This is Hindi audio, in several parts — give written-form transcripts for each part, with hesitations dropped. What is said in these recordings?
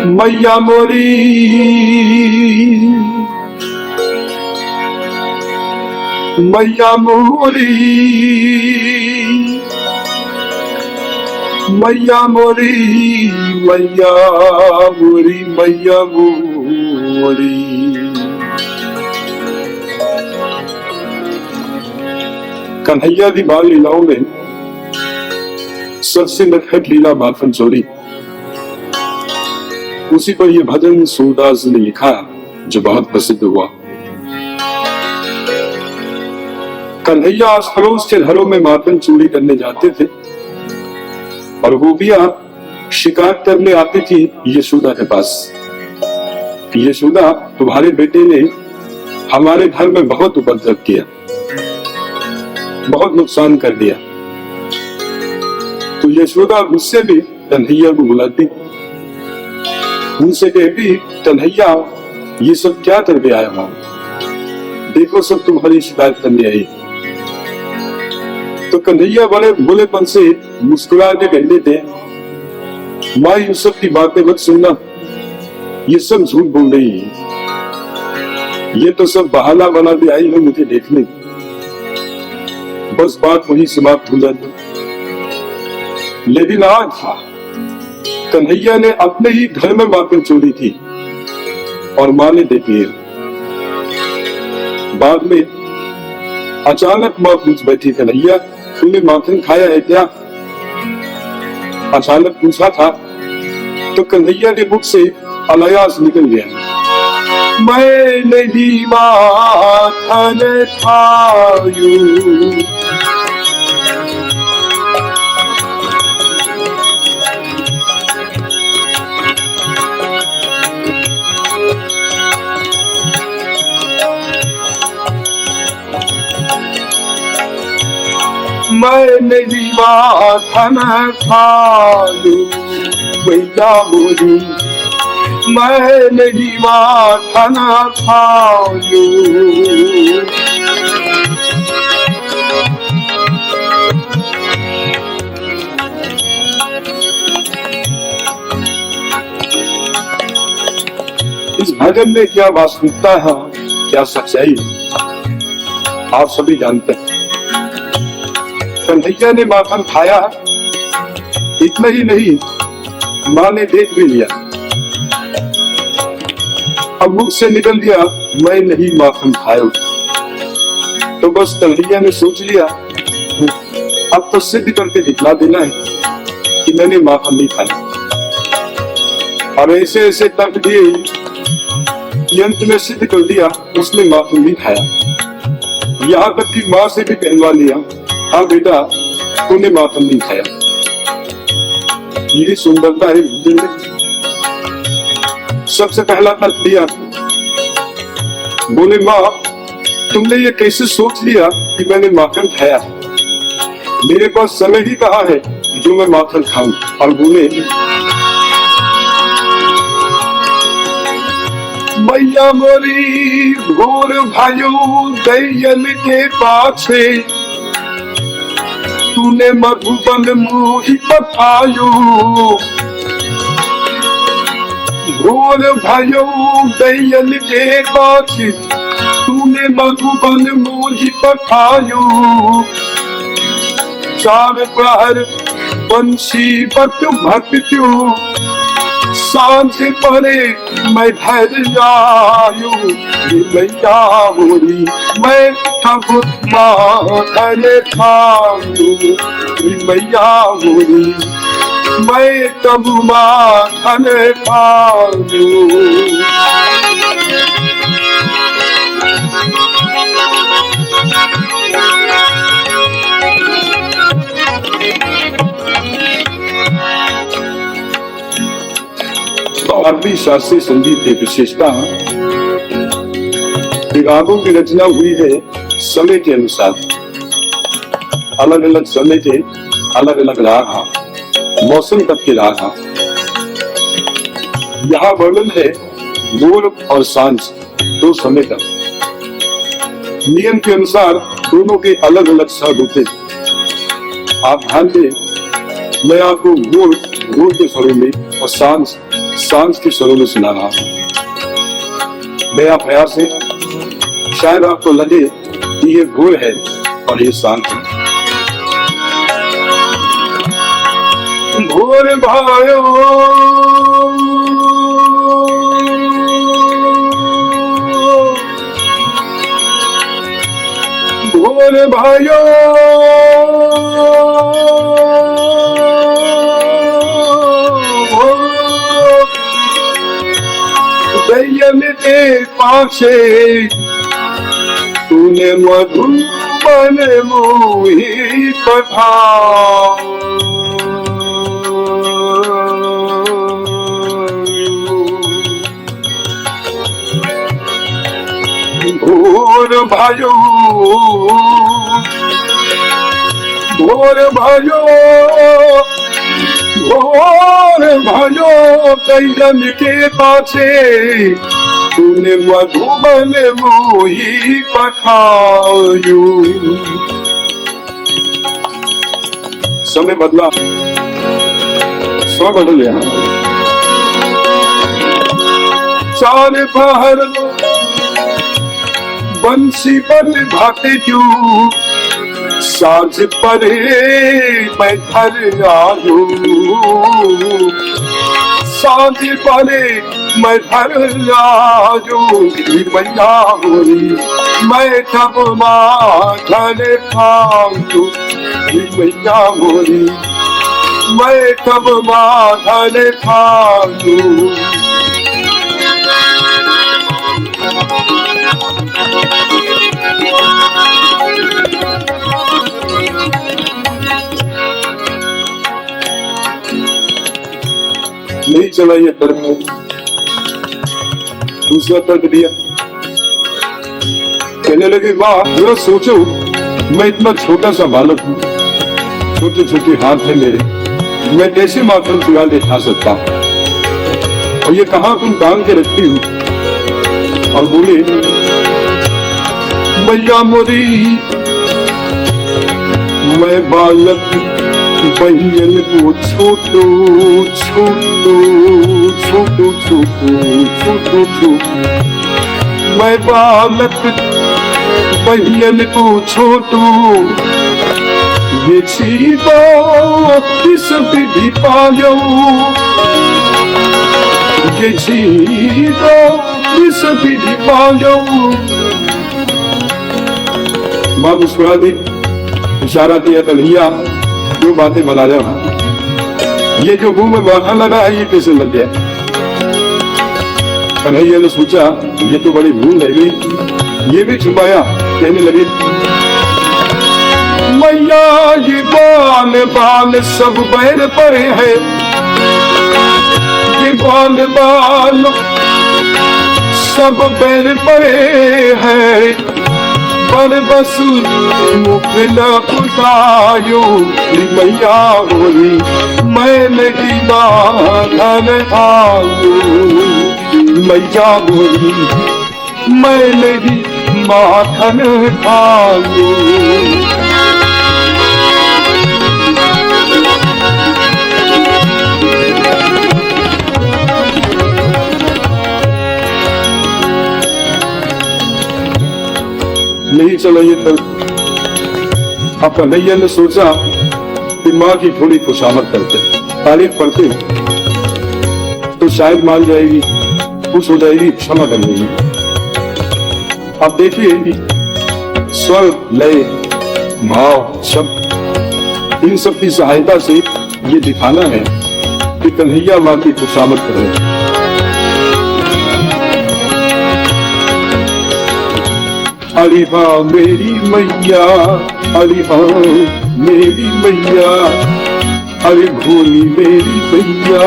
मैया मोरी मैया मोरी मैया मोरी मैया मोरी मैया मोरी। कन्हैया दी बाल लीलाओं में सबसे नटखट लीला माखन चोरी, उसी पर यह भजन सूरदास ने लिखा जो बहुत प्रसिद्ध हुआ। कन्हैया पड़ोस के घरों में माखन चोरी करने जाते थे और गोपियां शिकायत करने आती थी यशोदा के पास। यशोदा, तुम्हारे बेटे ने हमारे घर में बहुत उपद्रव किया, बहुत नुकसान कर दिया। तो यशोदा गुस्से में कन्हैया को बुलाती, उनसे कहती, कन्हैया ये सब क्या करके आया हूं, देखो सब तुम्हारी शिकायत करने आई। तो कन्हैया बड़े भोलेपन से मुस्कुरा के कहते थे, माँ इन सब की बातें मत सुनना, ये सब झूठ बोल रही है, ये तो सब बहाना बना के आई है मुझे देखने, बस बात वही समाप्त हो जाती। लेकिन आज कन्हैया ने अपने ही घर में माखन चोरी थी और मां ने देखी है। बाद में अचानक मां पूछ बैठी, कन्हैया तूने माखन खाया है क्या? अचानक पूछा था तो कन्हैया के मुख से अनायास निकल गया, मैं नहीं माखन खायूं। मैं नहीं माखन खायूं मैया मोरी, मैं नहीं माखन खायूं। इस भजन में क्या वास्तविकता है, क्या सच्चाई आप सभी जानते हैं। कन्हैया ने माखन खाया, इतना ही नहीं मां ने देख भी लिया, अब मुख से निकल गया मैं नहीं माखन खाया। तो बस कन्हैया ने सोच लिया अब तो सिद्ध करके दिखला देना है कि मैंने माखन नहीं खाया, और ऐसे ऐसे तर्क दिए कि अंत में सिद्ध कर दिया उसने माखन नहीं खाया। यहाँ तक कि मां से भी कहलवा लिया, हाँ बेटा तूने माखन नहीं खाया। यही सुंदरता है भजन में। सबसे पहला तर्क दिया, बोले माँ तुमने ये कैसे सोच लिया कि मैंने माखन खाया? मेरे पास समय ही कहाँ है जो मैं माखन खाऊं। और बोले, मैया मोरी घोर भाइयों दैयल के पाछे, तूने मधुबन मोही पठायो। घोर भयो दैयल के पाछे, तूने मधुबन मोही पठायो। चार प्रहर बंशी बट भटक्यो, सांझ परे मैं घर आयो। मैया मोरी मैं तब माखन खाऊं, मैया मोरी मैं तब माखन खाऊं। अरबी शास्त्रीय संगीत की विशेषता, रागों की रचना हुई है समय के अनुसार, अलग अलग समय के अलग अलग राग, मौसम तक के राग। यहाँ वर्णन है भोर और सांझ दो समय तक। नियम के अनुसार दोनों के अलग अलग स्वर होते। आप ध्यान दें मैं आपको भोर के स्वरों में और सांझ के स्वरों में सुना रहा हूँ। मेरा प्रयास है शायद आपको लगे कि ये भोर है और ये सांझ है। भोर भायो भोर भायो दैयन के पाछे तूने मधुबन मोही पठाओ। भोर भायो भोर भायो भोर भायो दैयन के पाछे तूने मधुबन मोही पठायो। समय बदला, स्वर बदल गया। चार पहर बंसी पर भाते क्यों साँझ परे मैं घर आयो। साँझ परे मैं घर आयो मैया होरी मैं तब माखन खाऊं। मैया होरी मैं तब माखन खाऊं। नहीं चला ये तर्क, दूसरा तर्क दिया। कहने लगे वाह जरा सोचो मैं इतना छोटा सा बालक हूँ, छोटे छोटे हाथ है मेरे, मैं कैसे माखन चुरा ले खा सकता हूँ। और ये कहाँ तुम टांग के रखती हूँ। और बोले मैया मोरी मैं बालक बहन को छोटो छोटो छोटो छोटो छोटो छोटो मैं बालक बहन को छोटो ये चीता किस विधि पायो। ये चीता किस विधि पायो। माँ मुस्कुरा दी, इशारा दिया कन्हैया जो बातें बना रहा ये जो मुंह में माखन लगा है ये कैसे लग गया। कन्हैया ने सोचा ये तो बड़ी भूल है गई, ये भी छुपाया। कहने लगे मैया ये बाल बाल सब बैर पड़े हैं। ये बाल बाल सब बैर पड़े हैं पर बस मुख न उठायो। मैया होली मैं नहीं माखन खाऊं। मैया होली मैं नहीं माखन खाऊं। नहीं चला ये तर्क। अब कन्हैया ने सोचा कि माँ की थोड़ी खुशामद करते, तारीफ करते तो शायद मान जाएगी, खुश हो जाएगी, क्षमा कर देगी। अब देखिए स्वर लय भाव शब्द इन सब की सहायता से ये दिखाना है कि कन्हैया माँ की खुशामद कर रहे हैं। अरे हाँ मेरी मैया, अरे हाँ मेरी मैया, अरे भोली मेरी मैया,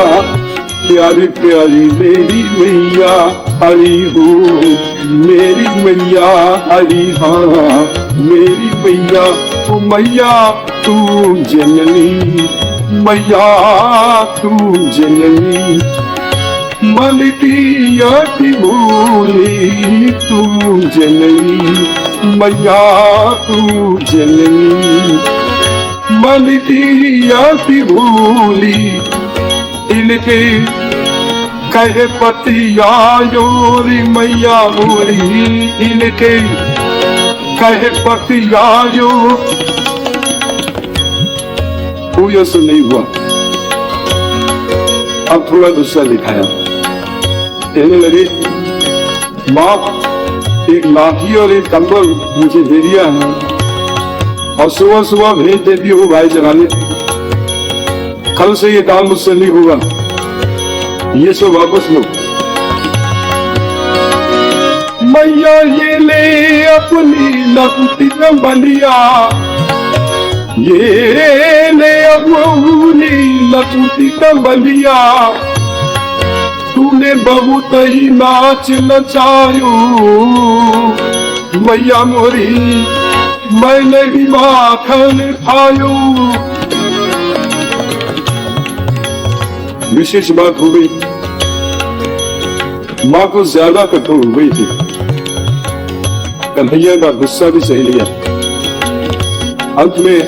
प्यारी प्यारी मेरी मैया, अरे हो मेरी मैया, अरे हाँ मेरी मैया। तू मैया तू जननी, मैया तू जननी, मन की याटी भूली तू जननी, मैया तू जननी, मन की आती भूली इनके कहे पतिया योरी मैया बोली इनके कहे पतिया यो कोई असर नहीं हुआ। अब थोड़ा गुस्सा दिखाया, कहने लगे माँ एक लाठी और एक कंबल मुझे दे दिया है और सुबह सुबह भेज देती हो भाई जगाने, कल से ये काम मुझसे नहीं होगा, ये सब वापस लो। मैया ये ले अपनी लपटी बलिया, ये ले अपनी लपटी बलिया, तूने बहुत ही नाच नचायो मैया मोरी, मैंने भी माखन खायो। विशेष बात हो गई, माँ को ज्यादा कठोर हो गई थी। कन्हैया का गुस्सा भी सह लिया। अंत में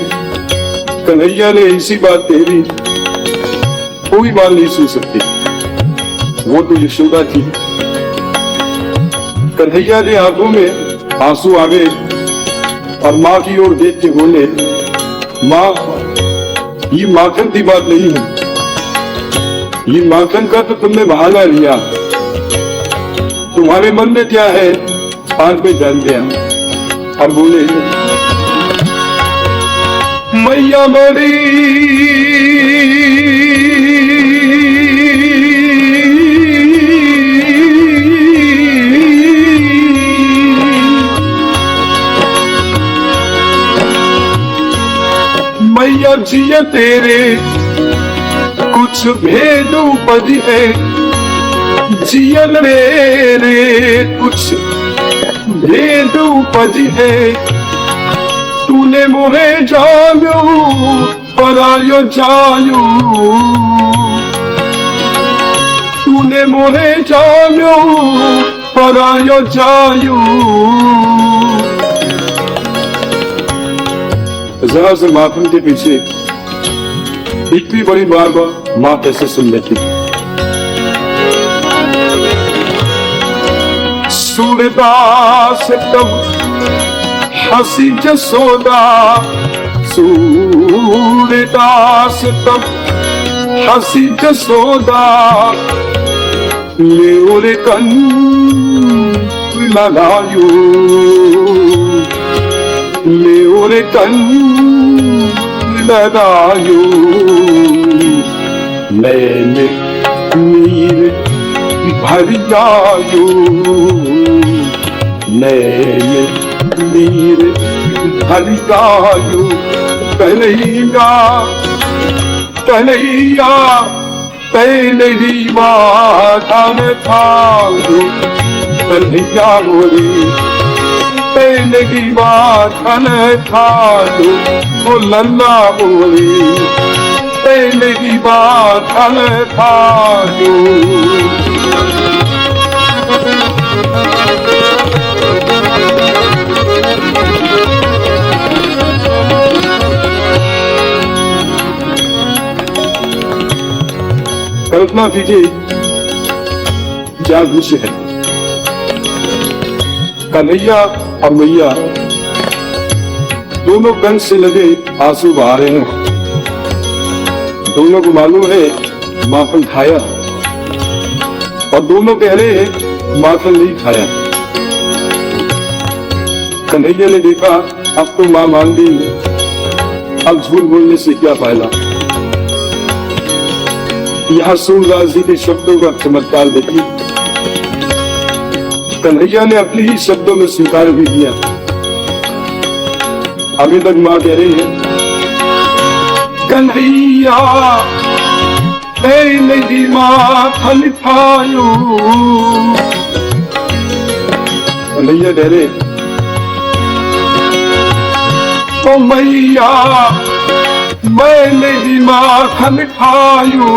कन्हैया ने ऐसी बात कह दी, कोई बात नहीं सुन सकती, वो तो यशोदा थी। कन्हैया ने आंखों में आंसू आ गए और माँ की ओर देख के बोले, माँ ये माखन की बात नहीं है, ये माखन का तो तुमने बहाना लिया, तुम्हारे मन में क्या है आज में जान गया। अब बोले मैया मोरी मैया जिया तेरे कुछ भेद उपज है, जियन मेरे कुछ भेद उपज है, तूने मोहे जायो परायो जायो, तूने मोहे जायो परायो जायो। जरा से माखन के पीछे इतनी बड़ी बात माँ कैसे सुन लेती। सूरदास तब हंसी जसोदा, सूरदास तब हंसी जसोदा, ले ओरे कन लगायो, ले ओरे कन लगायो, मैंने नीर भर जायो, मैंने नीर भर जायो। कन्हैया कन्हैया पहले ही माखन खायो, कन्हैया मोरी पहले ही माखन खायो, ओ लल्ला मोरी पहले की माखन खायो। कल्पना कीजिए क्या दृश्य है, कन्हैया और मैया दोनों कंठ से लगे आंसू बहा रहे हैं। दोनों को मालूम है माखन खाया और दोनों कह रहे हैं माखन नहीं खाया। कन्हैया ने देखा अब तो मां मान गई, अब झूठ बोलने से क्या फायदा। यहाँ सूरदास जी के शब्दों का चमत्कार देखिए, कन्हैया ने अपने ही शब्दों में स्वीकार भी किया। अभी तक मां कह रही है कन्हैया मेरी माखन खायो, कन्हैया कह रहे तो मैया मेरी माखन खायो।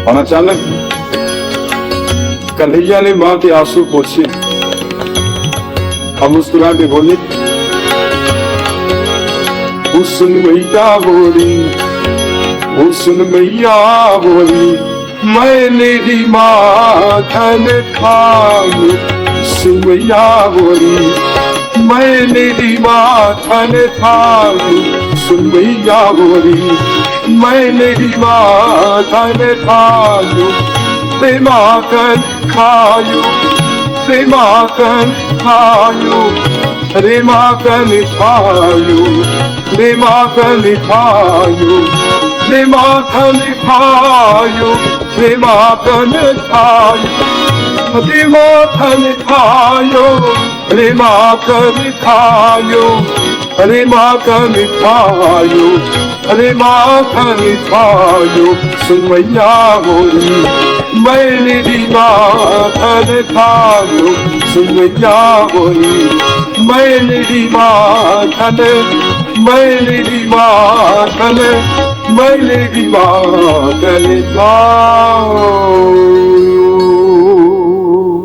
और अचानक कन्हैया ने मां के आंसू पोंछे और मुस्कुरा के बोले सुन मैया बोली, सुन मैया बोली, मैंने ही माखन खाई। सुन मैया बोली, मैंने ही माखन खाई। सुन मैया बोली, मैंने ही माखन खाई। रे माखन खायो, रे माखन खायो, रे माखन खायो, रे माखन खायो, रे माखन खायो, रे माखन खायो, रे माखन खायो, रे माखन खायो, रे माखन खायो, रे माखन खायो। सुन मैया बोली, मैंने भी माखन खायो। सुन मैया बोली, मैंने भी माखन, मैंने भी माखन, मैंने भी माखन खायो।